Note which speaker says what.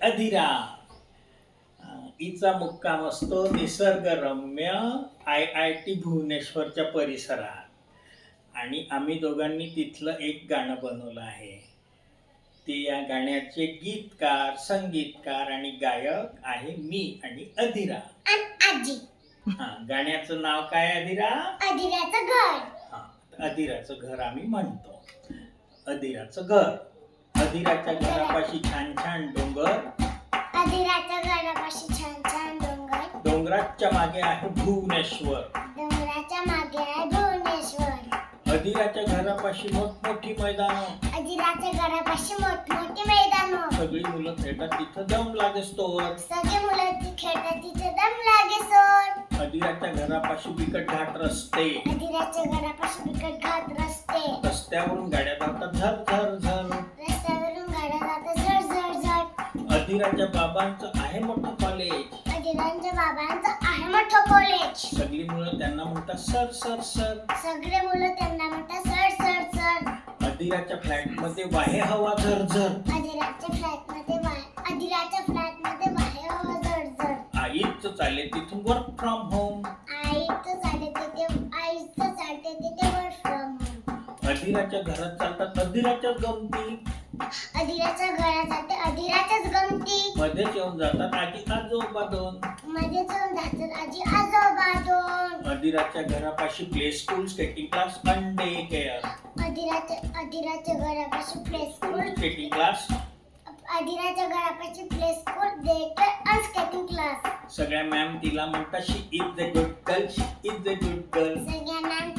Speaker 1: अधिरा. हिचा मुक्काम असतो निसर्गरम्य IIT भुवनेश्वरच्या परिसरात आणि आम्ही दोघांनी तिथलं एक गाणं बनवलं आहे. ते या गाण्याचे गीतकार, संगीतकार आणि गायक आहे मी आणि अधिरा.
Speaker 2: आजी.
Speaker 1: गाण्याचं नाव काय अधिरा?
Speaker 2: अधिराचं घर.
Speaker 1: अधिराचं घर आम्ही म्हणतो. अधिराचं घर. अधिराच्या घरापाशी छान छान डोंगर.
Speaker 2: अधिराच्या घरापाशी छान छान डोंगर.
Speaker 1: डोंगराच्या मागे आहे भुवनेश्वर.
Speaker 2: डोंगराच्या मागे आहे भुवनेश्वर.
Speaker 1: अधिराच्या घरापाशी मोठमोठी मैदानं.
Speaker 2: अधिराच्या घरापाशी मोठमोठी मैदानं.
Speaker 1: सगळी मुलं खेळतात तिथं दम लागेस्तोवर.
Speaker 2: सगळे मुलं खेळतात तिथे दम लागेस्तोवर.
Speaker 1: अधिराच्या घरापाशी बिकट घाट रस्ते.
Speaker 2: अधिराच्या घरापाशी बिकट घाट रस्ते.
Speaker 1: रस्त्यावरून गाड्या धावतात झर झर झर.
Speaker 2: रस्त्यावरून गाड्या जातात झर झर झर.
Speaker 1: अधिराच्या बाबांचं आहे मोठं कॉलेज.
Speaker 2: अधिराच्या बाबांचं आहे मोठं कॉलेज.
Speaker 1: सगळी मुलं त्यांना म्हणतात सर सर सर.
Speaker 2: सगळे मुलं त्यांना म्हणतात सर सर सर.
Speaker 1: अधिराच्या फ्लॅट मध्ये वाहे हवा झरझर.
Speaker 2: अधिराच्या फ्लॅट मध्ये वाहे हवा झरझर.
Speaker 1: आईच चाले तिथून वर्क फ्रॉम होम.
Speaker 2: आईचं चालते तिथे वर्क फ्रॉम होम.
Speaker 1: अधिराच्या घरात चालतात अधिराच्याच गमती.
Speaker 2: अधिराच्या घरात जाते अधिराच्याच गमती.
Speaker 1: मध्येच येऊन जातात आजी आजोबा दोन.
Speaker 2: मध्ये जाऊन जातात आजी आजोबा दोन.
Speaker 1: अधिराच्या घरापाशी प्ले स्कूल, स्केटिंग क्लास आणि डे केअर.
Speaker 2: अधिराच्या घरापाशी प्ले स्कूल,
Speaker 1: स्केटिंग क्लास.
Speaker 2: अधिराच्या घरापाशी प्ले स्कूल, डे केअर आणि स्केटिंग क्लास.
Speaker 1: सगळ्या मॅम तिला म्हणतात she is a good girl, she is a good girl.
Speaker 2: सगळ्या मॅम